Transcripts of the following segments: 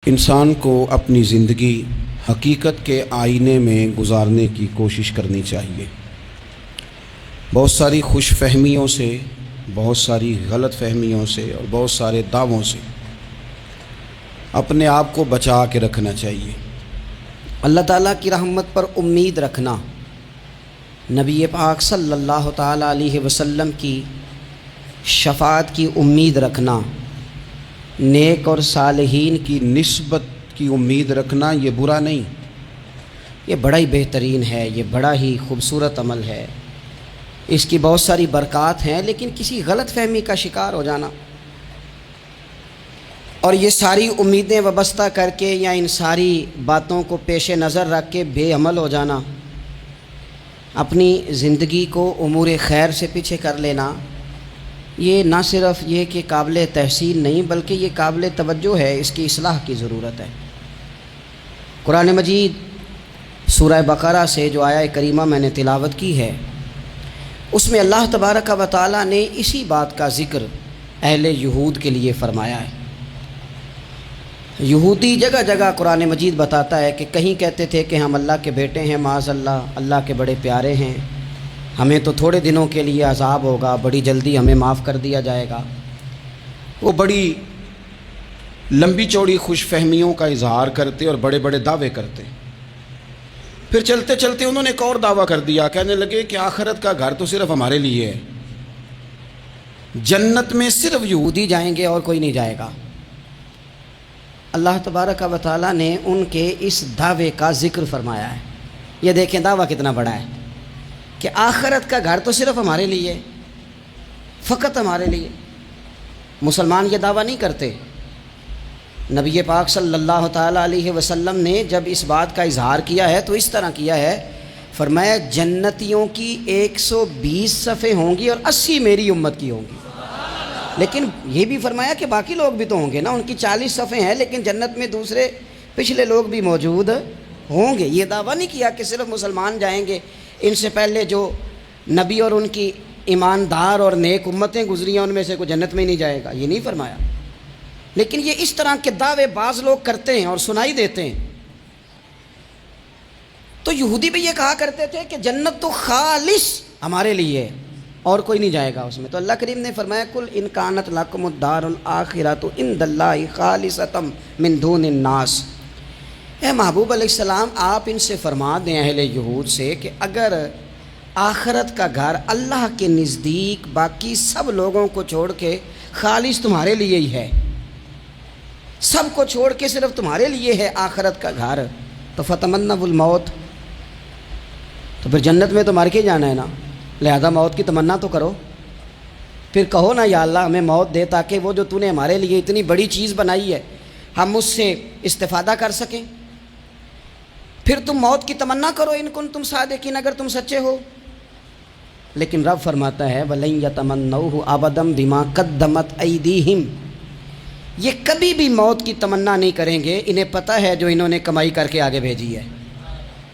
انسان کو اپنی زندگی حقیقت کے آئینے میں گزارنے کی کوشش کرنی چاہیے۔ بہت ساری خوش فہمیوں سے، بہت ساری غلط فہمیوں سے اور بہت سارے دعووں سے اپنے آپ کو بچا کے رکھنا چاہیے۔ اللہ تعالیٰ کی رحمت پر امید رکھنا، نبی پاک صلی اللہ تعالیٰ علیہ وسلم کی شفاعت کی امید رکھنا، نیک اور صالحین کی نسبت کی امید رکھنا یہ برا نہیں، یہ بڑا ہی بہترین ہے، یہ بڑا ہی خوبصورت عمل ہے، اس کی بہت ساری برکات ہیں، لیکن کسی غلط فہمی کا شکار ہو جانا اور یہ ساری امیدیں وابستہ کر کے یا ان ساری باتوں کو پیش نظر رکھ کے بے عمل ہو جانا، اپنی زندگی کو امور خیر سے پیچھے کر لینا، یہ نہ صرف یہ کہ قابل تحسین نہیں بلکہ یہ قابل توجہ ہے، اس کی اصلاح کی ضرورت ہے۔ قرآن مجید سورہ بقرہ سے جو آیہ کریمہ میں نے تلاوت کی ہے، اس میں اللہ تبارک و تعالیٰ نے اسی بات کا ذکر اہل یہود کے لیے فرمایا ہے۔ یہودی جگہ جگہ قرآن مجید بتاتا ہے کہ کہیں کہتے تھے کہ ہم اللہ کے بیٹے ہیں، معاذ اللہ، اللہ کے بڑے پیارے ہیں، ہمیں تو تھوڑے دنوں کے لیے عذاب ہوگا، بڑی جلدی ہمیں معاف کر دیا جائے گا۔ وہ بڑی لمبی چوڑی خوش فہمیوں کا اظہار کرتے اور بڑے بڑے دعوے کرتے۔ پھر چلتے چلتے انہوں نے ایک اور دعویٰ کر دیا، کہنے لگے کہ آخرت کا گھر تو صرف ہمارے لیے ہے، جنت میں صرف یہودی جائیں گے اور کوئی نہیں جائے گا۔ اللہ تبارک و تعالیٰ نے ان کے اس دعوے کا ذکر فرمایا ہے۔ یہ دیکھیں دعویٰ کتنا بڑا ہے کہ آخرت کا گھر تو صرف ہمارے لیے، فقط ہمارے لیے۔ مسلمان یہ دعویٰ نہیں کرتے۔ نبی پاک صلی اللہ تعالیٰ علیہ وسلم نے جب اس بات کا اظہار کیا ہے تو اس طرح کیا ہے، فرمایا جنتیوں کی 120 صفیں ہوں گی اور 80 میری امت کی ہوں گی۔ لیکن یہ بھی فرمایا کہ باقی لوگ بھی تو ہوں گے نا، ان کی 40 صفیں ہیں لیکن جنت میں دوسرے پچھلے لوگ بھی موجود ہوں گے۔ یہ دعویٰ نہیں کیا کہ صرف مسلمان جائیں گے، ان سے پہلے جو نبی اور ان کی ایماندار اور نیک امتیں گزری ہیں ان میں سے کوئی جنت میں ہی نہیں جائے گا، یہ نہیں فرمایا۔ لیکن یہ اس طرح کے دعوے بعض لوگ کرتے ہیں اور سنائی دیتے ہیں۔ تو یہودی بھی یہ کہا کرتے تھے کہ جنت تو خالص ہمارے لیے ہے اور کوئی نہیں جائے گا اس میں۔ تو اللہ کریم نے فرمایا کل ان کانت لکم الدار الآخرۃ عند اللہ خالصۃ من دون الناس۔ اے محبوب علیہ السلام، آپ ان سے فرما دیں اہل یہود سے کہ اگر آخرت کا گھر اللہ کے نزدیک باقی سب لوگوں کو چھوڑ کے خالص تمہارے لیے ہی ہے، سب کو چھوڑ کے صرف تمہارے لیے ہے آخرت کا گھر، تو فتمنوا الموت، تو پھر جنت میں تو مر کے جانا ہے نا، لہذا موت کی تمنا تو کرو۔ پھر کہو نا یا اللہ ہمیں موت دے تاکہ وہ جو تو نے ہمارے لیے اتنی بڑی چیز بنائی ہے ہم اس سے استفادہ کر سکیں۔ پھر تم موت کی تمنا کرو ان کنتم صادقین، اگر تم سچے ہو۔ لیکن رب فرماتا ہے وَلَن يَتَمَنَّوْهُ أَبَدًا بِمَا قَدَّمَتْ أَيْدِيهِمْ، یہ کبھی بھی موت کی تمنا نہیں کریں گے، انہیں پتہ ہے جو انہوں نے کمائی کر کے آگے بھیجی ہے۔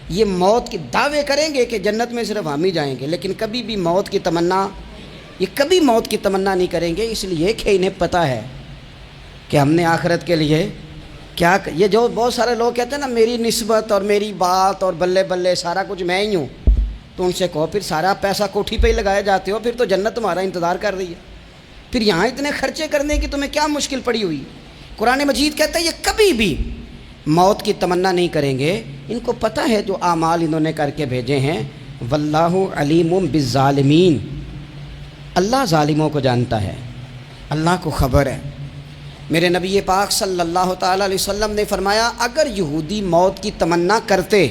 یہ موت کے دعوے کریں گے کہ جنت میں صرف ہم ہی جائیں گے، لیکن کبھی بھی موت کی تمنا، یہ کبھی موت کی تمنا نہیں کریں گے، اس لیے کہ انہیں پتہ ہے کہ ہم نے آخرت کے لیے کیا۔ یہ جو بہت سارے لوگ کہتے ہیں نا میری نسبت اور میری بات اور بلے بلے سارا کچھ میں ہی ہوں، تو ان سے کہو پھر سارا پیسہ کوٹھی پہ ہی لگائے جاتے ہو، پھر تو جنت تمہارا انتظار کر رہی ہے، پھر یہاں اتنے خرچے کرنے کی تمہیں کیا مشکل پڑی ہوئی۔ قرآن مجید کہتا ہے یہ کبھی بھی موت کی تمنا نہیں کریں گے، ان کو پتہ ہے جو اعمال انہوں نے کر کے بھیجے ہیں۔ واللہ علیم بالظالمین، اللہ ظالموں کو جانتا ہے، اللہ کو خبر ہے۔ میرے نبی پاک صلی اللہ تعالیٰ علیہ وسلم نے فرمایا اگر یہودی موت کی تمنا کرتے،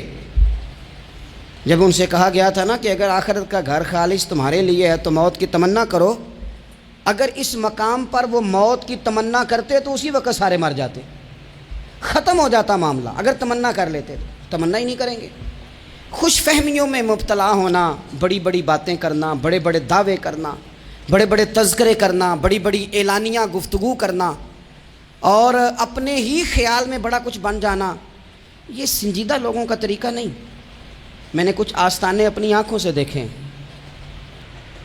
جب ان سے کہا گیا تھا نا کہ اگر آخرت کا گھر خالص تمہارے لیے ہے تو موت کی تمنا کرو، اگر اس مقام پر وہ موت کی تمنا کرتے تو اسی وقت سارے مر جاتے، ختم ہو جاتا معاملہ۔ اگر تمنا کر لیتے تو تمنا ہی نہیں کریں گے۔ خوش فہمیوں میں مبتلا ہونا، بڑی بڑی باتیں کرنا، بڑے بڑے دعوے کرنا، بڑے بڑے تذکرے کرنا، بڑی بڑی اعلانیہ گفتگو کرنا اور اپنے ہی خیال میں بڑا کچھ بن جانا، یہ سنجیدہ لوگوں کا طریقہ نہیں۔ میں نے کچھ آستانے اپنی آنکھوں سے دیکھیں،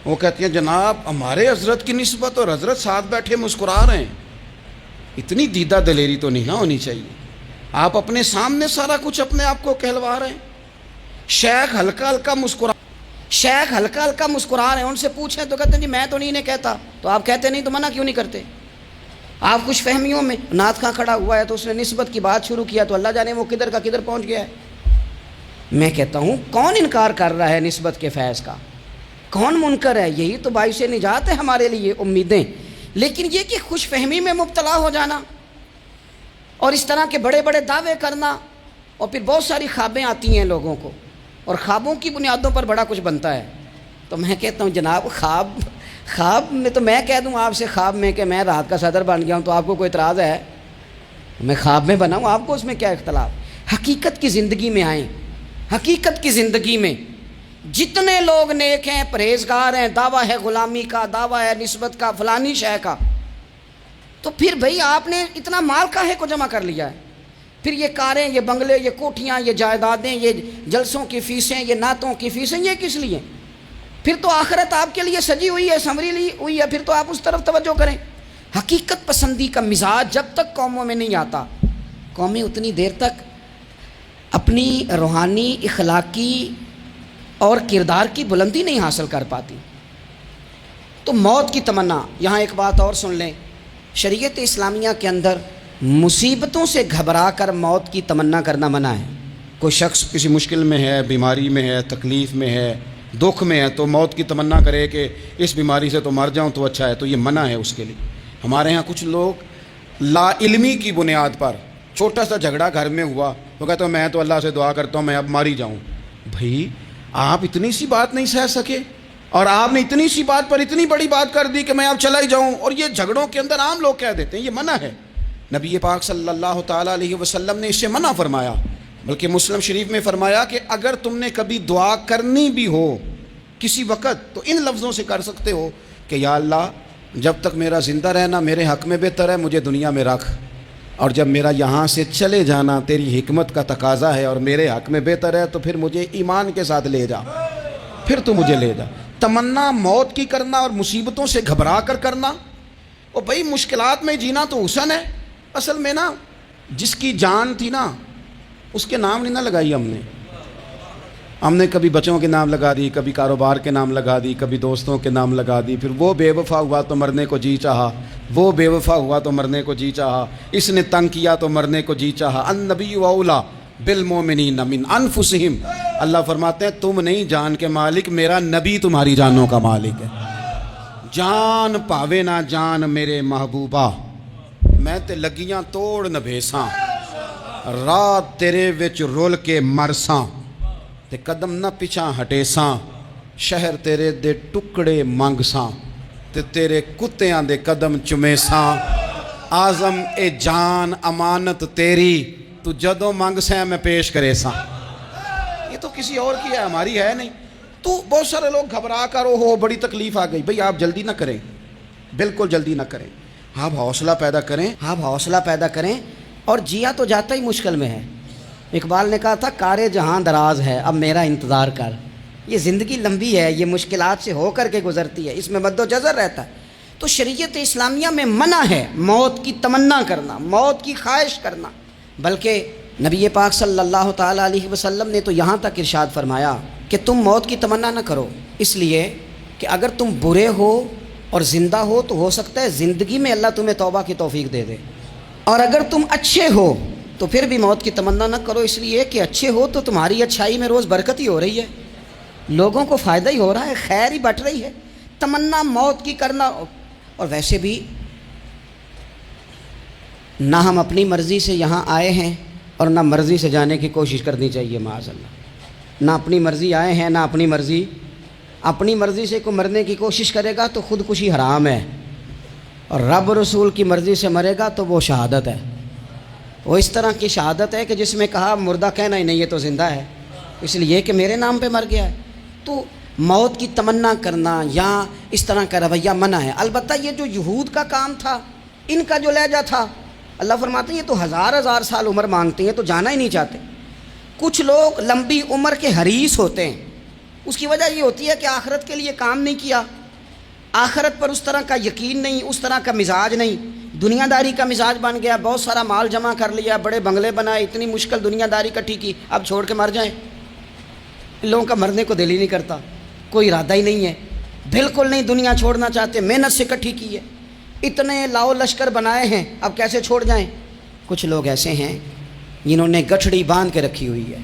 وہ کہتی ہیں جناب ہمارے حضرت کی نسبت اور حضرت ساتھ بیٹھے مسکرا رہے ہیں، اتنی دیدہ دلیری تو نہیں نہ ہونی چاہیے۔ آپ اپنے سامنے سارا کچھ اپنے آپ کو کہلوا رہے ہیں. شیخ ہلکا ہلکا مسکرا رہے ہیں. ان سے پوچھیں تو کہتے ہیں جی میں تو نہیں کہتا. تو آپ کہتے نہیں تو منع کیوں نہیں کرتے؟ آپ خوش فہمیوں میں نعت خواں کھڑا ہوا ہے تو اس نے نسبت کی بات شروع کیا تو اللہ جانے وہ کدھر کا کدھر پہنچ گیا ہے. میں کہتا ہوں کون انکار کر رہا ہے نسبت کے فیض کا؟ کون منکر ہے؟ یہی تو باعث نجات ہے ہمارے لیے امیدیں. لیکن یہ کہ خوش فہمی میں مبتلا ہو جانا اور اس طرح کے بڑے بڑے دعوے کرنا، اور پھر بہت ساری خوابیں آتی ہیں لوگوں کو، اور خوابوں کی بنیادوں پر بڑا کچھ بنتا ہے. تو میں کہتا ہوں جناب خواب میں تو میں کہہ دوں آپ سے خواب میں کہ میں رات کا صدر بن گیا ہوں تو آپ کو کوئی اعتراض ہے؟ میں خواب میں بنا ہوں، آپ کو اس میں کیا اختلاف؟ حقیقت کی زندگی میں آئیں. حقیقت کی زندگی میں جتنے لوگ نیک ہیں، پرہیزگار ہیں، دعویٰ ہے غلامی کا، دعویٰ ہے نسبت کا، فلانی شے کا، تو پھر بھئی آپ نے اتنا مال کاہے کو جمع کر لیا ہے؟ پھر یہ کاریں، یہ بنگلے، یہ کوٹھیاں، یہ جائیدادیں، یہ جلسوں کی فیسیں، یہ نعتوں کی فیسیں، یہ کس لیے؟ پھر تو آخرت آپ کے لیے سجی ہوئی ہے، سنوری ہوئی ہے، پھر تو آپ اس طرف توجہ کریں. حقیقت پسندی کا مزاج جب تک قوموں میں نہیں آتا، قومیں اتنی دیر تک اپنی روحانی، اخلاقی اور کردار کی بلندی نہیں حاصل کر پاتی. تو موت کی تمنا، یہاں ایک بات اور سن لیں، شریعت اسلامیہ کے اندر مصیبتوں سے گھبرا کر موت کی تمنا کرنا منع ہے. کوئی شخص کسی مشکل میں ہے، بیماری میں ہے، تکلیف میں ہے، دکھ میں ہے، تو موت کی تمنا کرے کہ اس بیماری سے تو مر جاؤں تو اچھا ہے، تو یہ منع ہے اس کے لیے. ہمارے ہاں کچھ لوگ لا علمی کی بنیاد پر چھوٹا سا جھگڑا گھر میں ہوا تو کہتے ہیں میں تو اللہ سے دعا کرتا ہوں میں اب مار ہی جاؤں. بھائی آپ اتنی سی بات نہیں سہ سکے اور آپ نے اتنی سی بات پر اتنی بڑی بات کر دی کہ میں اب چلا ہی جاؤں. اور یہ جھگڑوں کے اندر عام لوگ کہہ دیتے ہیں یہ منع ہے. نبی پاک صلی اللہ تعالیٰ علیہ وسلم نے اسے منع فرمایا. بلکہ مسلم شریف میں فرمایا کہ اگر تم نے کبھی دعا کرنی بھی ہو کسی وقت تو ان لفظوں سے کر سکتے ہو کہ یا اللہ جب تک میرا زندہ رہنا میرے حق میں بہتر ہے، مجھے دنیا میں رکھ، اور جب میرا یہاں سے چلے جانا تیری حکمت کا تقاضا ہے اور میرے حق میں بہتر ہے تو پھر مجھے ایمان کے ساتھ لے جا، پھر تو مجھے لے جا. تمنا موت کی کرنا اور مصیبتوں سے گھبرا کر کرنا، اور بھائی مشکلات میں جینا تو حسن ہے. اصل میں نا جس کی جان تھی نا اس کے نام نہیں نہ لگائی ہم نے کبھی بچوں کے نام لگا دی، کبھی کاروبار کے نام لگا دی، کبھی دوستوں کے نام لگا دی. پھر وہ بے وفا ہوا تو مرنے کو جی چاہا، وہ بے وفا ہوا تو مرنے کو جی چاہا، اس نے تنگ کیا تو مرنے کو جی چاہا. النبی اولیٰ بالمؤمنین من انفسہم. اللہ فرماتے ہیں تم نہیں جان کے مالک، میرا نبی تمہاری جانوں کا مالک ہے. جان پاوے نہ جان میرے محبوبہ، میں تے لگیاں توڑ نہ بھیساں، رات تیرے وچ رول کے مرساں، تے قدم نہ پچھاں ہٹیساں، شہر تیرے دے ٹکڑے منگساں، تے تیرے کتیاں دے قدم چمیساں. آزم اے جان امانت تیری، تو جدوں منگ سیں میں پیش کرے ساں. یہ تو کسی اور کی ہے، ہماری ہے نہیں. تو بہت سارے لوگ گھبرا کر ہو بڑی تکلیف آ گئی. بھئی آپ جلدی نہ کریں، بالکل جلدی نہ کریں. آپ حوصلہ پیدا کریں اور جیا تو جاتا ہی مشکل میں ہے. اقبال نے کہا تھا کار جہاں دراز ہے اب میرا انتظار کر. یہ زندگی لمبی ہے، یہ مشکلات سے ہو کر کے گزرتی ہے، اس میں مد و جزر رہتا ہے. تو شریعت اسلامیہ میں منع ہے موت کی تمنا کرنا، موت کی خواہش کرنا. بلکہ نبی پاک صلی اللہ تعالیٰ علیہ وسلم نے تو یہاں تک ارشاد فرمایا کہ تم موت کی تمنا نہ کرو، اس لیے کہ اگر تم برے ہو اور زندہ ہو تو ہو سکتا ہے زندگی میں اللہ تمہیں توبہ کی توفیق دے دے، اور اگر تم اچھے ہو تو پھر بھی موت کی تمنا نہ کرو، اس لیے کہ اچھے ہو تو تمہاری اچھائی میں روز برکت ہی ہو رہی ہے، لوگوں کو فائدہ ہی ہو رہا ہے، خیر ہی بٹ رہی ہے. تمنا موت کی کرنا. اور ویسے بھی نہ ہم اپنی مرضی سے یہاں آئے ہیں اور نہ مرضی سے جانے کی کوشش کرنی چاہیے. معاذ اللہ، نہ اپنی مرضی آئے ہیں نہ اپنی مرضی سے کوئی مرنے کی کوشش کرے گا تو خودکشی حرام ہے، اور رب رسول کی مرضی سے مرے گا تو وہ شہادت ہے. وہ اس طرح کی شہادت ہے کہ جس میں کہا مردہ کہنا ہی نہیں یہ تو زندہ ہے، اس لیے کہ میرے نام پہ مر گیا ہے. تو موت کی تمنا کرنا یا اس طرح کا رویہ منع ہے. البتہ یہ جو یہود کا کام تھا، ان کا جو لہجہ تھا، اللہ فرماتے ہیں یہ تو ہزار سال عمر مانگتے ہیں تو جانا ہی نہیں چاہتے. کچھ لوگ لمبی عمر کے حریص ہوتے ہیں، اس کی وجہ یہ ہوتی ہے کہ آخرت کے لیے کام نہیں کیا، آخرت پر اس طرح کا یقین نہیں، اس طرح کا مزاج نہیں. دنیا داری کا مزاج بن گیا، بہت سارا مال جمع کر لیا، بڑے بنگلے بنائے، اتنی مشکل دنیا داری کٹھی کی، اب چھوڑ کے مر جائیں۔ ان لوگوں کا مرنے کو دل ہی نہیں کرتا، کوئی ارادہ ہی نہیں ہے، بالکل نہیں دنیا چھوڑنا چاہتے، محنت سے کٹھی کی ہے، اتنے لاؤ لشکر بنائے ہیں، اب کیسے چھوڑ جائیں؟ کچھ لوگ ایسے ہیں جنہوں نے گٹھڑی باندھ کے رکھی ہوئی ہے،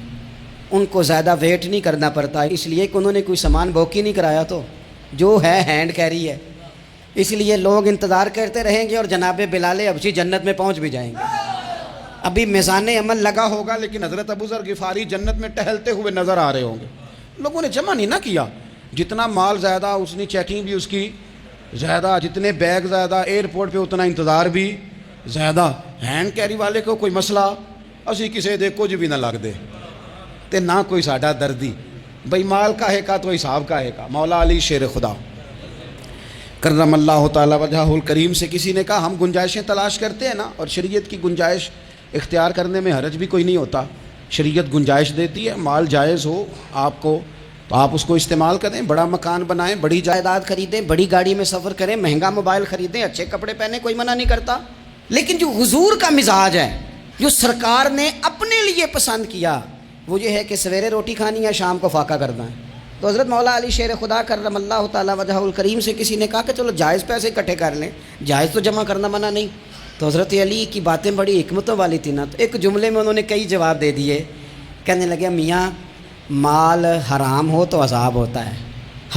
ان کو زیادہ ویٹ نہیں کرنا پڑتا، اس لیے کہ انہوں نے کوئی سامان بوکی نہیں کرایا، تو جو ہے ہینڈ کیری ہے، اس لیے لوگ انتظار کرتے رہیں گے اور جناب بلال حبشی جنت میں پہنچ بھی جائیں گے۔ ابھی میزان عمل لگا ہوگا لیکن حضرت ابو ذر غفاری جنت میں ٹہلتے ہوئے نظر آ رہے ہوں گے۔ لوگوں نے جمع نہیں نہ کیا، جتنا مال زیادہ اس نے چیکنگ بھی اس کی زیادہ، جتنے بیگ زیادہ، ایئرپورٹ پہ اتنا انتظار بھی زیادہ۔ ہینڈ کیری والے کو کوئی مسئلہ اسی کسی دے کچھ بھی نہ لگ دے تے نہ کوئی ساڈا دردی، بھئی مال کاہے کا تو حساب کاہے کا۔ مولا علی شیر خدا کرم اللہ تعالی وجہہ الکریم سے کسی نے کہا ہم گنجائشیں تلاش کرتے ہیں نا، اور شریعت کی گنجائش اختیار کرنے میں حرج بھی کوئی نہیں ہوتا، شریعت گنجائش دیتی ہے، مال جائز ہو آپ کو تو آپ اس کو استعمال کریں، بڑا مکان بنائیں، بڑی جائیداد خریدیں، بڑی گاڑی میں سفر کریں، مہنگا موبائل خریدیں، اچھے کپڑے پہنیں، کوئی منع نہیں کرتا۔ لیکن جو حضور کا مزاج ہے، جو سرکار نے اپنے لیے پسند کیا، وہ یہ ہے کہ سویرے روٹی کھانی ہے، شام کو فاقہ کرنا ہے۔ تو حضرت مولا علی شیر خدا کرم اللہ تعالی وجہ الکریم سے کسی نے کہا کہ چلو جائز پیسے اکٹھے کر لیں، جائز تو جمع کرنا منع نہیں۔ تو حضرت علی کی باتیں بڑی حکمتوں والی تھی نا، تو ایک جملے میں انہوں نے کئی جواب دے دیے، کہنے لگے میاں مال حرام ہو تو عذاب ہوتا ہے،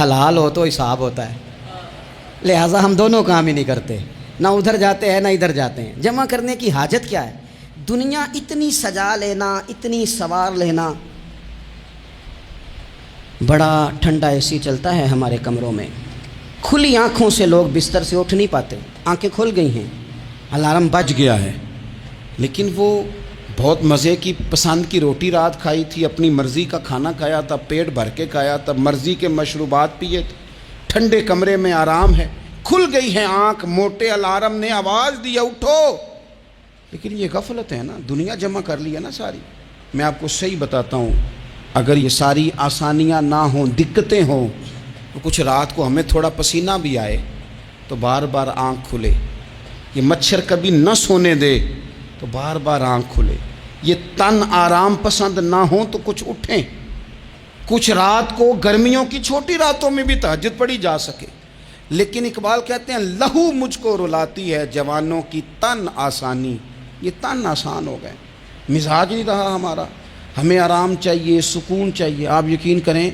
حلال ہو تو حساب ہوتا ہے، لہٰذا ہم دونوں کام ہی نہیں کرتے، نہ ادھر جاتے ہیں نہ ادھر جاتے ہیں۔ جمع کرنے کی حاجت کیا ہے؟ دنیا اتنی سجا لینا، اتنی سوار لینا، بڑا ٹھنڈا اے سی چلتا ہے ہمارے کمروں میں، کھلی آنکھوں سے لوگ بستر سے اٹھ نہیں پاتے، آنکھیں کھل گئی ہیں، الارم بج گیا ہے، لیکن وہ بہت مزے کی پسند کی روٹی رات کھائی تھی، اپنی مرضی کا کھانا کھایا تھا، پیٹ بھر کے کھایا تھا، مرضی کے مشروبات پیے تھے، ٹھنڈے کمرے میں آرام ہے، کھل گئی ہے آنکھ، موٹے الارم نے آواز دیا اٹھو، لیکن یہ غفلت ہے نا، دنیا جمع کر لی ہے نا ساری۔ میں آپ کو صحیح بتاتا ہوں، اگر یہ ساری آسانیاں نہ ہوں، دقتیں ہوں، تو کچھ رات کو ہمیں تھوڑا پسینہ بھی آئے تو بار بار آنکھ کھلے، یہ مچھر کبھی نہ سونے دے تو بار بار آنکھ کھلے، یہ تن آرام پسند نہ ہوں تو کچھ اٹھیں، کچھ رات کو گرمیوں کی چھوٹی راتوں میں بھی تہجد پڑھی جا سکے۔ لیکن اقبال کہتے ہیں لہو مجھ کو رلاتی ہے جوانوں کی تن آسانی، یہ تن آسان ہو گئے، مزاج نہیں رہا ہمارا، ہمیں آرام چاہیے، سکون چاہیے۔ آپ یقین کریں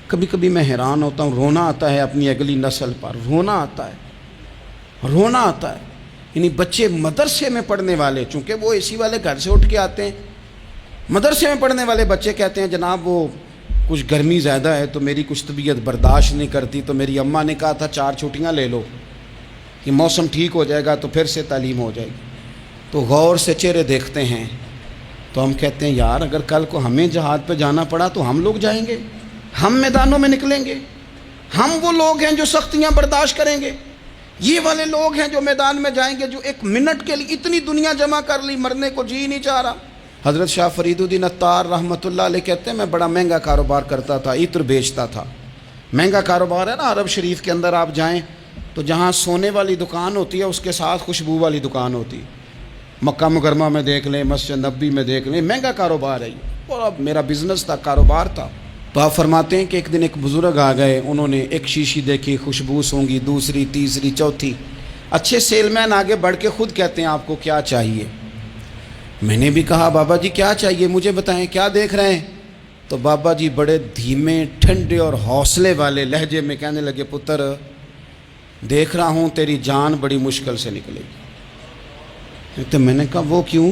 کبھی کبھی میں حیران ہوتا ہوں، رونا آتا ہے اپنی اگلی نسل پر، رونا آتا ہے، یعنی بچے مدرسے میں پڑھنے والے، چونکہ وہ اے سی والے گھر سے اٹھ کے آتے ہیں، مدرسے میں پڑھنے والے بچے کہتے ہیں جناب وہ کچھ گرمی زیادہ ہے تو میری کچھ طبیعت برداشت نہیں کرتی، تو میری اماں نے کہا تھا 4 چھٹیاں لے لو کہ موسم ٹھیک ہو جائے گا تو پھر سے تعلیم ہو جائے گی۔ تو غور سے چہرے دیکھتے ہیں تو ہم کہتے ہیں یار اگر کل کو ہمیں جہاد پہ جانا پڑا تو ہم لوگ جائیں گے، ہم میدانوں میں نکلیں گے، ہم وہ لوگ ہیں جو سختیاں برداشت کریں گے، یہ والے لوگ ہیں جو میدان میں جائیں گے جو 1 منٹ کے لیے اتنی دنیا جمع کر لی، مرنے کو جی نہیں چاہ رہا۔ حضرت شاہ فرید الدین عطار رحمۃ اللہ علیہ کہتے ہیں میں بڑا مہنگا کاروبار کرتا تھا، عطر بیچتا تھا، مہنگا کاروبار ہے نا، عرب شریف کے اندر آپ جائیں تو جہاں سونے والی دکان ہوتی ہے اس کے ساتھ خوشبو والی دکان ہوتی ہے، مکہ مکرمہ میں دیکھ لیں، مسجد نبوی میں دیکھ لیں، مہنگا کاروبار ہے یہ، اور اب میرا بزنس تھا، کاروبار تھا۔ تو آپ فرماتے ہیں کہ ایک دن ایک بزرگ آ گئے، انہوں نے ایک شیشی دیکھی، خوشبو سونگی، دوسری، تیسری، چوتھی، اچھے سیل مین آگے بڑھ کے خود کہتے ہیں آپ کو کیا چاہیے؟ میں نے بھی کہا بابا جی کیا چاہیے مجھے بتائیں، کیا دیکھ رہے ہیں؟ تو بابا جی بڑے دھیمے، ٹھنڈے اور حوصلے والے لہجے میں کہنے لگے پتر دیکھ رہا ہوں تیری جان بڑی مشکل سے نکلے گی۔ تو میں نے کہا وہ کیوں؟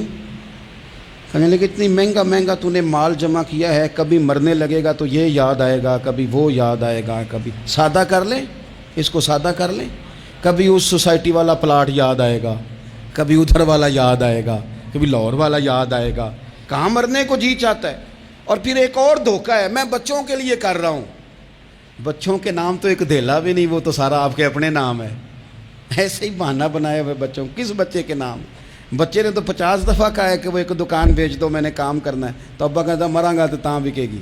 کہنے لگے اتنی مہنگا تو نے مال جمع کیا ہے، کبھی مرنے لگے گا تو یہ یاد آئے گا، کبھی وہ یاد آئے گا، کبھی سادہ کر لیں، اس کو سادہ کر لیں، کبھی اس سوسائٹی والا پلاٹ یاد آئے گا، کبھی ادھر والا یاد آئے گا، کبھی لاہور والا یاد آئے گا، کہاں مرنے کو جی چاہتا ہے۔ اور پھر ایک اور دھوکہ ہے، میں بچوں کے لیے کر رہا ہوں، بچوں کے نام تو ایک دھیلا بھی نہیں، وہ تو سارا آپ کے اپنے نام ہے، ایسے ہی بہانہ بنایا ہوئے بچوں، کس بچے کے نام؟ بچے نے تو 50 دفعہ کہا ہے کہ وہ ایک دکان بیچ دو، میں نے کام کرنا ہے، تو ابا کہتا مراں گا تو تاں بکے گی۔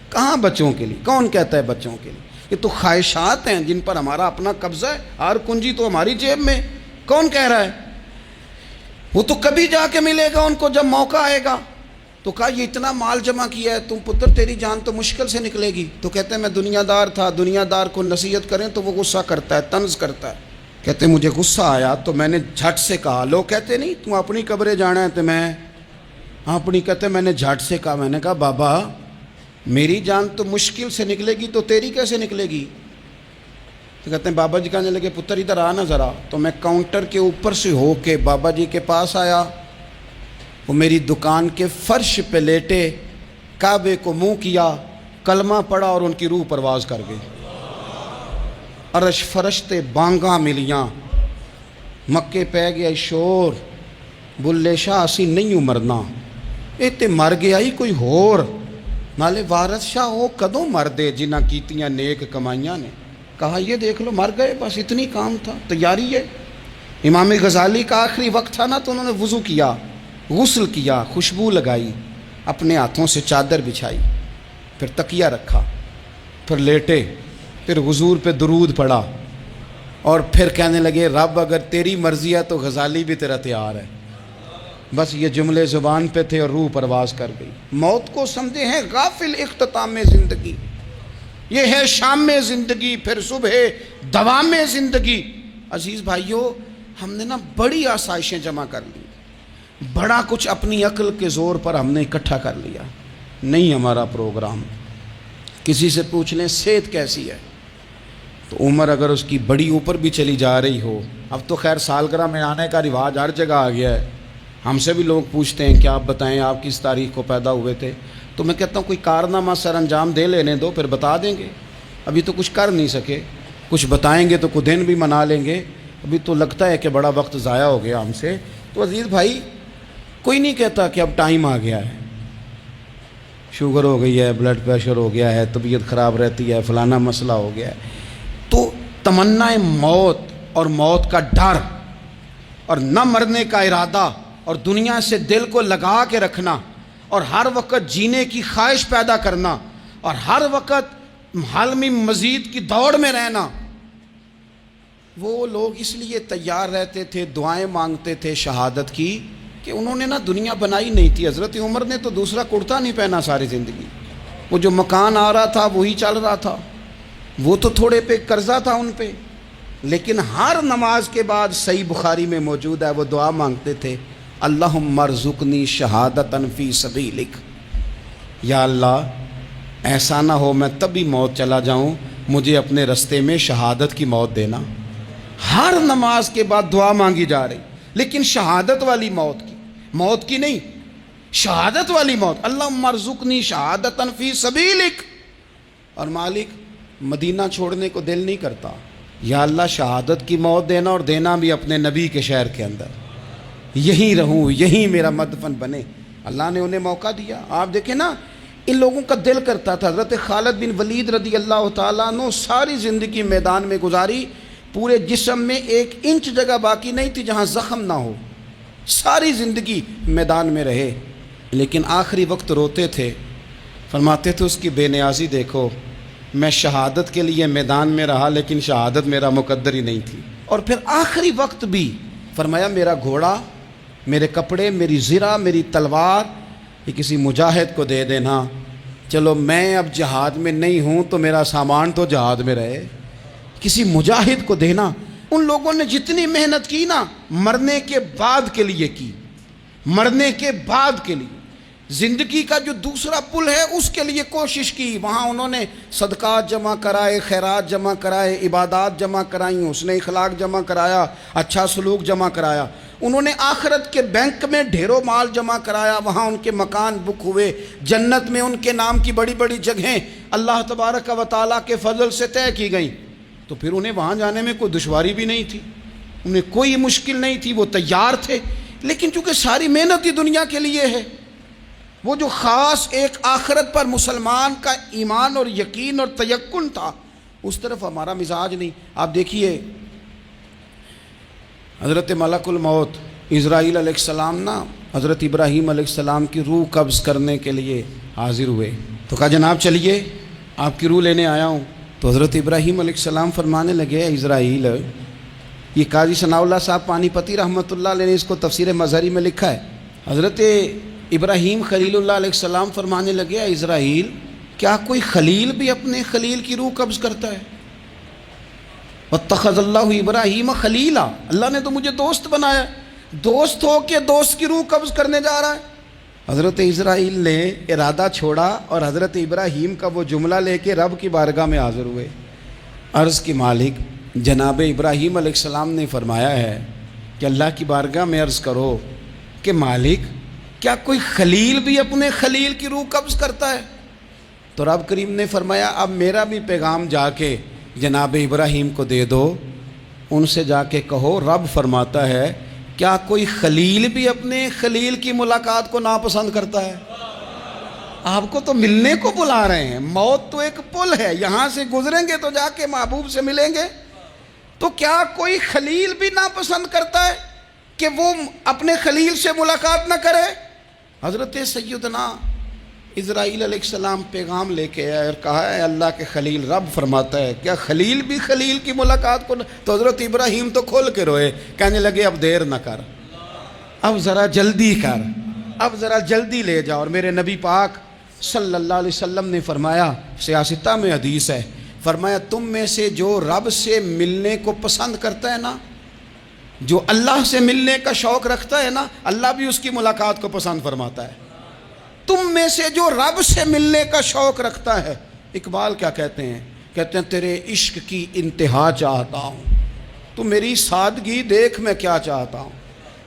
کہاں بچوں کے لیے؟ کون کہتا ہے بچوں کے لیے؟ یہ تو خواہشات ہیں جن پر ہمارا اپنا قبضہ ہے، ہر کنجی تو ہماری جیب میں، کون کہہ رہا ہے؟ وہ تو کبھی جا کے ملے گا ان کو جب موقع آئے گا. تو کہا یہ اتنا مال جمع کیا ہے تم پتر، تیری جان تو مشکل سے نکلے گی. تو کہتے ہیں میں دنیا دار تھا، دنیا دار کو نصیحت کریں تو وہ غصہ کرتا ہے، طنز کرتا ہے. کہتے ہیں مجھے غصہ آیا تو میں نے جھٹ سے کہا، لوگ کہتے نہیں تم اپنی قبریں جانا ہے تو میں اپنی، کہتے میں نے جھٹ سے کہا، میں نے کہا بابا میری جان تو مشکل سے نکلے گی تو تیری کیسے نکلے گی؟ تو کہتے ہیں بابا جی کہنے لگے پتر ادھر آنا ذرا. تو میں کاؤنٹر کے اوپر سے ہو کے بابا جی کے پاس آیا. وہ میری دکان کے فرش پہ لیٹے، کعبے کو منہ کیا، کلمہ پڑھا اور ان کی روح پرواز کر گئی. عرش فرشتے بانگاں ملیاں، مکے پہ گیا شور، بلے شاہ اسی نہیں مرنا، اے تے مر گیا ہی کوئی ہور، نالے وارث شاہ وہ کدوں مر دے جنہ کیتیاں نیک کمائیاں نے. کہا یہ دیکھ لو مر گئے، بس اتنی کام تھا، تیاری ہے. امام غزالی کا آخری وقت تھا نا تو انہوں نے وضو کیا، غسل کیا، خوشبو لگائی، اپنے ہاتھوں سے چادر بچھائی، پھر تکیہ رکھا، پھر لیٹے، پھر حضور پہ درود پڑھا، اور پھر کہنے لگے رب اگر تیری مرضی ہے تو غزالی بھی تیرا تیار ہے. بس یہ جملے زبان پہ تھے اور روح پرواز کر گئی. موت کو سمجھے ہیں غافل اختتام زندگی، یہ ہے شام میں زندگی، پھر صبح دوام میں زندگی. عزیز بھائیوں ہم نے نا بڑی آسائشیں جمع کر لی، بڑا کچھ اپنی عقل کے زور پر ہم نے اکٹھا کر لیا. نہیں ہمارا پروگرام. کسی سے پوچھ لیں صحت کیسی ہے تو عمر اگر اس کی بڑی اوپر بھی چلی جا رہی ہو، اب تو خیر سالگرہ میں آنے کا رواج ہر جگہ آ گیا ہے، ہم سے بھی لوگ پوچھتے ہیں کہ آپ بتائیں آپ کس تاریخ کو پیدا ہوئے تھے. تو میں کہتا ہوں کوئی کارنامہ سر انجام دے لینے دو پھر بتا دیں گے. ابھی تو کچھ کر نہیں سکے، کچھ بتائیں گے تو کچھ دن بھی منا لیں گے. ابھی تو لگتا ہے کہ بڑا وقت ضائع ہو گیا ہم سے. تو عزیز بھائی کوئی نہیں کہتا کہ اب ٹائم آ گیا ہے، شوگر ہو گئی ہے، بلڈ پریشر ہو گیا ہے، طبیعت خراب رہتی ہے، فلانا مسئلہ ہو گیا ہے. تو تمنا موت اور موت کا ڈر اور نہ مرنے کا ارادہ اور دنیا سے دل کو لگا کے رکھنا اور ہر وقت جینے کی خواہش پیدا کرنا اور ہر وقت حالمی مزید کی دوڑ میں رہنا، وہ لوگ اس لیے تیار رہتے تھے، دعائیں مانگتے تھے شہادت کی، کہ انہوں نے نا دنیا بنائی نہیں تھی. حضرت عمر نے تو دوسرا کرتا نہیں پہنا ساری زندگی، وہ جو مکان آ رہا تھا وہی چل رہا تھا، وہ تو تھوڑے پہ قرضہ تھا ان پہ، لیکن ہر نماز کے بعد صحیح بخاری میں موجود ہے وہ دعا مانگتے تھے اللہم ارزقنی شہادتا فی سبیلک. یا اللہ ایسا نہ ہو میں تب بھی موت چلا جاؤں، مجھے اپنے رستے میں شہادت کی موت دینا. ہر نماز کے بعد دعا مانگی جا رہی، لیکن شہادت والی موت کی نہیں، شہادت والی موت. اللہم ارزقنی شہادتا فی سبیلک. اور مالک مدینہ چھوڑنے کو دل نہیں کرتا، یا اللہ شہادت کی موت دینا اور دینا بھی اپنے نبی کے شہر کے اندر، یہیں رہوں، یہیں میرا مدفن بنے. اللہ نے انہیں موقع دیا. آپ دیکھیں نا ان لوگوں کا دل کرتا تھا. حضرت خالد بن ولید رضی اللہ تعالیٰ عنہ ساری زندگی میدان میں گزاری، پورے جسم میں 1 انچ جگہ باقی نہیں تھی جہاں زخم نہ ہو، ساری زندگی میدان میں رہے، لیکن آخری وقت روتے تھے، فرماتے تھے اس کی بے نیازی دیکھو، میں شہادت کے لیے میدان میں رہا لیکن شہادت میرا مقدر ہی نہیں تھی. اور پھر آخری وقت بھی فرمایا میرا گھوڑا، میرے کپڑے، میری زرہ، میری تلوار یہ کسی مجاہد کو دے دینا. چلو میں اب جہاد میں نہیں ہوں تو میرا سامان تو جہاد میں رہے، کسی مجاہد کو دینا. ان لوگوں نے جتنی محنت کی نا مرنے کے بعد کے لیے کی، مرنے کے بعد کے لیے زندگی کا جو دوسرا پل ہے اس کے لیے کوشش کی. وہاں انہوں نے صدقات جمع کرائے، خیرات جمع کرائے، عبادات جمع کرائیں، حسن اخلاق جمع کرایا، اچھا سلوک جمع کرایا. انہوں نے آخرت کے بینک میں ڈھیروں مال جمع کرایا، وہاں ان کے مکان بک ہوئے، جنت میں ان کے نام کی بڑی بڑی جگہیں اللہ تبارک و تعالیٰ کے فضل سے طے کی گئیں. تو پھر انہیں وہاں جانے میں کوئی دشواری بھی نہیں تھی، انہیں کوئی مشکل نہیں تھی، وہ تیار تھے. لیکن چونکہ ساری محنت ہی دنیا کے لیے ہے، وہ جو خاص ایک آخرت پر مسلمان کا ایمان اور یقین اور تیقن تھا اس طرف ہمارا مزاج نہیں. آپ دیکھیے حضرت ملک الموت اسرائیل علیہ السلام نا حضرت ابراہیم علیہ السلام کی روح قبض کرنے کے لیے حاضر ہوئے. تو کہا جناب چلیے آپ کی روح لینے آیا ہوں. تو حضرت ابراہیم علیہ السلام فرمانے لگے اسرائیل یہ قاضی ثناء اللہ صاحب پانی پتی رحمۃ اللہ علیہ نے اس کو تفسیر مظہری میں لکھا ہے۔ حضرت ابراہیم خلیل اللہ علیہ السلام فرمانے لگے، اے اسرائیل، کیا کوئی خلیل بھی اپنے خلیل کی روح قبض کرتا ہے؟ واتخذ اللہ ابراہیم خلیلا، اللہ نے تو مجھے دوست بنایا، دوست ہو کے دوست کی روح قبض کرنے جا رہا ہے۔ حضرت اسرائیل نے ارادہ چھوڑا اور حضرت ابراہیم کا وہ جملہ لے کے رب کی بارگاہ میں حاضر ہوئے۔ عرض کی مالک جناب ابراہیم علیہ السلام نے فرمایا ہے کہ اللہ کی بارگاہ میں عرض کرو کہ مالک، کیا کوئی خلیل بھی اپنے خلیل کی روح قبض کرتا ہے؟ تو رب کریم نے فرمایا اب میرا بھی پیغام جا کے جناب ابراہیم کو دے دو، ان سے جا کے کہو رب فرماتا ہے کیا کوئی خلیل بھی اپنے خلیل کی ملاقات کو ناپسند کرتا ہے؟ آپ کو تو ملنے کو بلا رہے ہیں، موت تو ایک پل ہے، یہاں سے گزریں گے تو جا کے محبوب سے ملیں گے، تو کیا کوئی خلیل بھی ناپسند کرتا ہے کہ وہ اپنے خلیل سے ملاقات نہ کرے؟ حضرت سیدنا اسرائیل علیہ السلام پیغام لے کے آئے اور کہا ہے اللہ کے خلیل رب فرماتا ہے کیا خلیل بھی خلیل کی ملاقات کو تو حضرت ابراہیم تو کھول کے روئے، کہنے لگے اب دیر نہ کر، اب ذرا جلدی کر، اب ذرا جلدی لے جا۔ اور میرے نبی پاک صلی اللہ علیہ وسلم نے فرمایا، سیاستہ میں حدیث ہے، فرمایا تم میں سے جو رب سے ملنے کو پسند کرتا ہے نا، جو اللہ سے ملنے کا شوق رکھتا ہے نا، اللہ بھی اس کی ملاقات کو پسند فرماتا ہے۔ تم میں سے جو رب سے ملنے کا شوق رکھتا ہے، اقبال کیا کہتے ہیں؟ کہتے ہیں تیرے عشق کی انتہا چاہتا ہوں، تو میری سادگی دیکھ میں کیا چاہتا ہوں،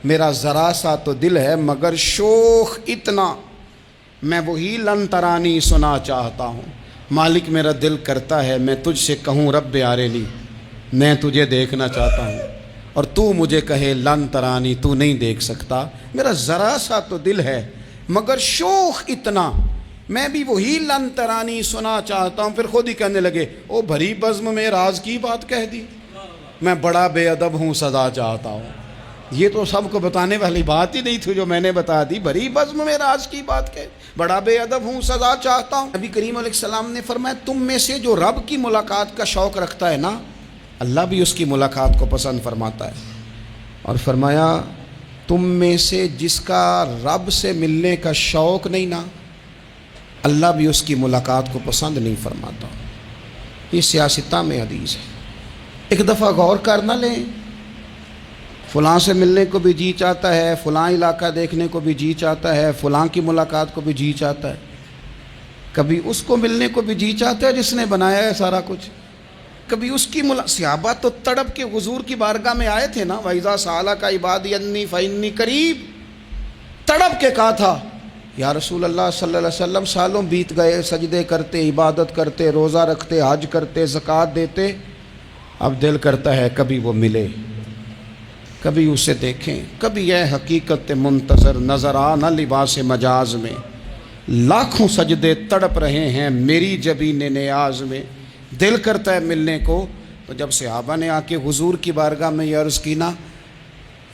میرا ذرا سا تو دل ہے مگر شوق اتنا، میں وہی لن ترانی سنا چاہتا ہوں، مالک میرا دل کرتا ہے میں تجھ سے کہوں رب آرینی، میں تجھے دیکھنا چاہتا ہوں، اور تو مجھے کہے لن ترانی، تو نہیں دیکھ سکتا، میرا ذرا سا تو دل ہے مگر شوق اتنا، میں بھی وہی لن ترانی سنا چاہتا ہوں۔ پھر خود ہی کہنے لگے او بھری بزم میں راز کی بات کہہ دی، میں بڑا بے ادب ہوں سزا چاہتا ہوں۔ یہ تو سب کو بتانے والی بات ہی نہیں تھی جو میں نے بتا دی، بھری بزم میں راز کی بات کہہ، بڑا بے ادب ہوں سزا چاہتا ہوں۔ نبی کریم علیہ السلام نے فرمایا تم میں سے جو رب کی ملاقات کا شوق رکھتا ہے نا، اللہ بھی اس کی ملاقات کو پسند فرماتا ہے۔ اور فرمایا تم میں سے جس کا رب سے ملنے کا شوق نہیں نا، اللہ بھی اس کی ملاقات کو پسند نہیں فرماتا۔ یہ سیاستہ میں حدیث ہے، ایک دفعہ غور کر نہ لیں، فلاں سے ملنے کو بھی جی چاہتا ہے، فلاں علاقہ دیکھنے کو بھی جی چاہتا ہے، فلاں کی ملاقات کو بھی جی چاہتا ہے، کبھی اس کو ملنے کو بھی جی چاہتا ہے جس نے بنایا ہے سارا کچھ، کبھی اس کی صحابہ تو تڑپ کے حضور کی بارگاہ میں آئے تھے نا، وَإِذَا سَأَلَكَ عِبَادِي عَنِّي فَإِنِّي قَرِيبٌ، تڑپ کے کہا تھا یا رسول اللہ صلی اللہ علیہ وسلم سالوں بیت گئے، سجدے کرتے، عبادت کرتے، روزہ رکھتے، حج کرتے، زکوٰۃ دیتے، اب دل کرتا ہے کبھی وہ ملے، کبھی اسے دیکھیں، کبھی اے حقیقت منتظر نظر آ نہ لباس مجاز میں، لاکھوں سجدے تڑپ رہے ہیں میری جبین نیاز میں، دل کرتا ہے ملنے کو۔ تو جب صحابہ نے آ کے حضور کی بارگاہ میں یہ عرض کی نا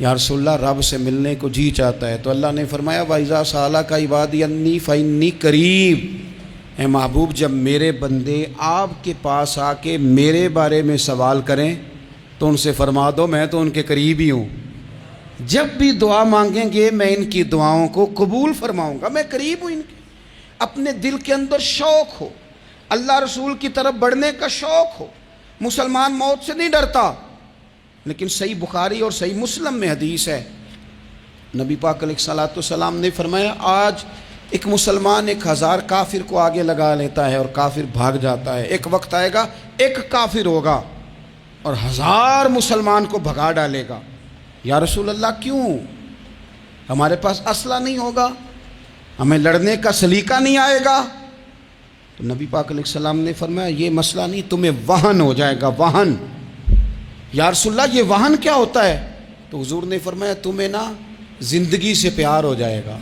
یا رسول اللہ رب سے ملنے کو جی چاہتا ہے، تو اللہ نے فرمایا وَإِذَا سَأَلَكَ عِبَادِي عَنِّي فَإِنِّي قَرِيبٌ، اے محبوب جب میرے بندے آپ کے پاس آ کے میرے بارے میں سوال کریں تو ان سے فرما دو میں تو ان کے قریب ہی ہوں، جب بھی دعا مانگیں گے میں ان کی دعاؤں کو قبول فرماؤں گا، میں قریب ہوں ان کے۔ اپنے دل کے اندر شوق ہو، اللہ رسول کی طرف بڑھنے کا شوق ہو، مسلمان موت سے نہیں ڈرتا۔ لیکن صحیح بخاری اور صحیح مسلم میں حدیث ہے، نبی پاک علیہ الصلوۃ والسلام نے فرمایا آج ایک مسلمان 1000 کافر کو آگے لگا لیتا ہے اور کافر بھاگ جاتا ہے، ایک وقت آئے گا ایک کافر ہوگا اور 1000 مسلمان کو بھگا ڈالے گا۔ یا رسول اللہ کیوں؟ ہمارے پاس اسلحہ نہیں ہوگا، ہمیں لڑنے کا سلیقہ نہیں آئے گا۔ تو نبی پاک علیہ السلام نے فرمایا یہ مسئلہ نہیں، تمہیں وہن ہو جائے گا، وہن۔ یا رسول اللہ یہ وہن کیا ہوتا ہے؟ تو حضور نے فرمایا تمہیں نا زندگی سے پیار ہو جائے گا،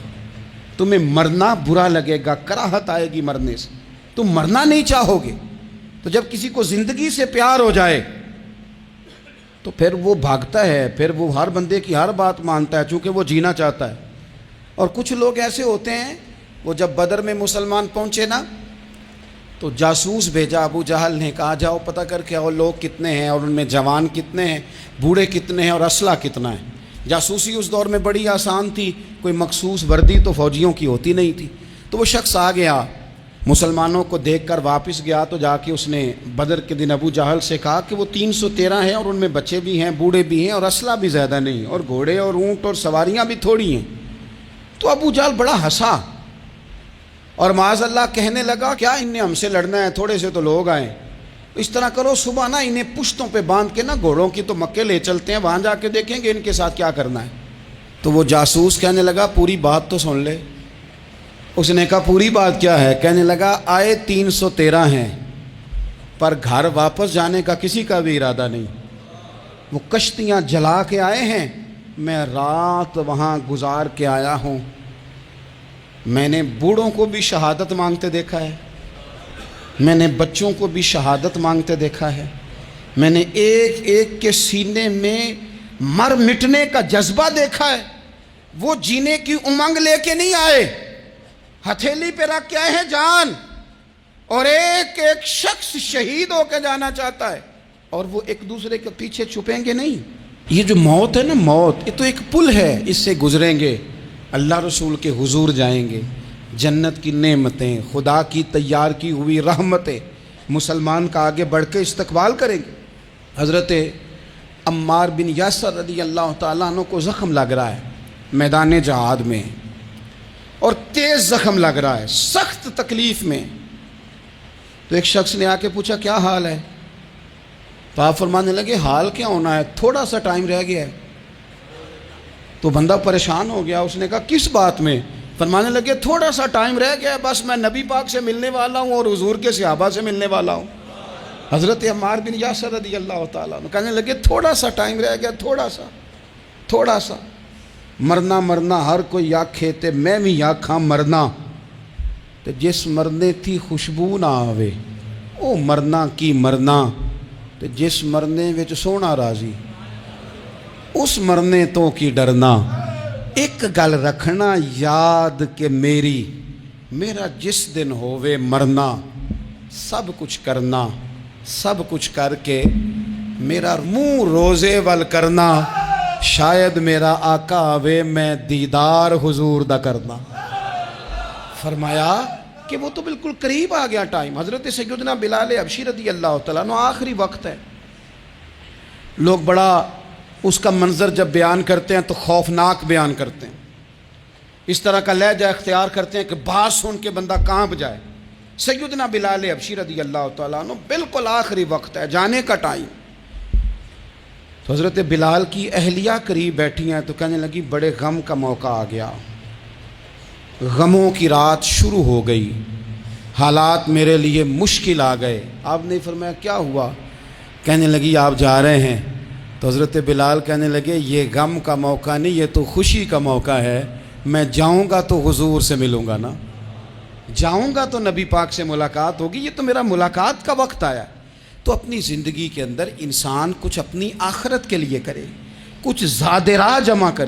تمہیں مرنا برا لگے گا، کراہت آئے گی مرنے سے، تم مرنا نہیں چاہو گے۔ تو جب کسی کو زندگی سے پیار ہو جائے تو پھر وہ بھاگتا ہے، پھر وہ ہر بندے کی ہر بات مانتا ہے چونکہ وہ جینا چاہتا ہے۔ اور کچھ لوگ ایسے ہوتے ہیں وہ جب بدر میں مسلمان پہنچے نا تو جاسوس بھیجا ابو جہل نے، کہا جاؤ پتہ کر کے آؤ لوگ کتنے ہیں اور ان میں جوان کتنے ہیں، بوڑھے کتنے ہیں اور اسلحہ کتنا ہے۔ جاسوسی اس دور میں بڑی آسان تھی، کوئی مخصوص وردی تو فوجیوں کی ہوتی نہیں تھی۔ تو وہ شخص آ گیا، مسلمانوں کو دیکھ کر واپس گیا، تو جا کے اس نے بدر کے دن ابو جہل سے کہا کہ وہ 313 ہیں اور ان میں بچے بھی ہیں، بوڑھے بھی ہیں اور اسلحہ بھی زیادہ نہیں، اور گھوڑے اور اونٹ اور سواریاں بھی تھوڑی ہیں۔ تو ابو جہل بڑا ہنسا اور معاذ اللہ کہنے لگا کیا ان نے ہم سے لڑنا ہے، تھوڑے سے تو لوگ آئیں، اس طرح کرو صبح نا انہیں پشتوں پہ باندھ کے نا گھوڑوں کی تو مکے لے چلتے ہیں، وہاں جا کے دیکھیں گے ان کے ساتھ کیا کرنا ہے۔ تو وہ جاسوس کہنے لگا پوری بات تو سن لے۔ اس نے کہا پوری بات کیا ہے؟ کہنے لگا آئے 313 ہیں پر گھر واپس جانے کا کسی کا بھی ارادہ نہیں، وہ کشتیاں جلا کے آئے ہیں، میں رات وہاں گزار کے آیا ہوں، میں نے بوڑھوں کو بھی شہادت مانگتے دیکھا ہے، میں نے بچوں کو بھی شہادت مانگتے دیکھا ہے، میں نے ایک ایک کے سینے میں مر مٹنے کا جذبہ دیکھا ہے، وہ جینے کی امنگ لے کے نہیں آئے، ہتھیلی پہ رکھ کے آئے ہیں جان، اور ایک ایک شخص شہید ہو کے جانا چاہتا ہے، اور وہ ایک دوسرے کے پیچھے چھپیں گے نہیں۔ یہ جو موت ہے نا، موت یہ تو ایک پل ہے، اس سے گزریں گے، اللہ رسول کے حضور جائیں گے، جنت کی نعمتیں، خدا کی تیار کی ہوئی رحمتیں، مسلمان کا آگے بڑھ کے استقبال کریں گے۔ حضرت عمار بن یاسر رضی اللہ تعالیٰ عنہ کو زخم لگ رہا ہے میدان جہاد میں، اور تیز زخم لگ رہا ہے، سخت تکلیف میں۔ تو ایک شخص نے آ کے پوچھا کیا حال ہے؟ تو آپ فرمانے لگے حال کیا ہونا ہے، تھوڑا سا ٹائم رہ گیا ہے۔ تو بندہ پریشان ہو گیا، اس نے کہا کس بات میں؟ فرمانے لگے تھوڑا سا ٹائم رہ گیا ہے، بس میں نبی پاک سے ملنے والا ہوں اور حضور کے صحابہ سے ملنے والا ہوں۔ حضرت عمار بن یاسر رضی اللہ تعالیٰ عنہ کہنے لگے تھوڑا سا ٹائم رہ گیا، تھوڑا سا مرنا مرنا ہر کوئی آکھے تے میں بھی آکھاں مرنا، تے جس مرنے تھی خوشبو نہ آوے او مرنا کی مرنا، تے جس مرنے وچ سونا راضی اس مرنے تو کی ڈرنا۔ ایک گل رکھنا یاد کہ میرا جس دن ہووے مرنا، سب کچھ کرنا، سب کچھ کر کے میرا منہ روزے ول کرنا، شاید میرا آقا آوے میں دیدار حضور دا کرنا۔ فرمایا کہ وہ تو بالکل قریب آ گیا ٹائم۔ حضرت سیدنا بلال حبشی رضی اللہ تعالیٰ عنہ آخری وقت ہے، لوگ بڑا اس کا منظر جب بیان کرتے ہیں تو خوفناک بیان کرتے ہیں، اس طرح کا لہجہ اختیار کرتے ہیں کہ بات سن کے بندہ کانپ جائے۔ سیدنا بلال حبشی رضی اللہ تعالیٰ عنہ بالکل آخری وقت ہے، جانے کا ٹائم۔ تو حضرت بلال کی اہلیہ قریب بیٹھی ہیں، تو کہنے لگی بڑے غم کا موقع آ گیا، غموں کی رات شروع ہو گئی، حالات میرے لیے مشکل آ گئے۔ آپ نے فرمایا کیا ہوا؟ کہنے لگی آپ جا رہے ہیں؟ تو حضرت بلال کہنے لگے یہ غم کا موقع نہیں، یہ تو خوشی کا موقع ہے، میں جاؤں گا تو حضور سے ملوں گا نا، جاؤں گا تو نبی پاک سے ملاقات ہوگی، یہ تو میرا ملاقات کا وقت آیا۔ تو اپنی زندگی کے اندر انسان کچھ اپنی آخرت کے لیے کرے، کچھ زاد راہ جمع کرے۔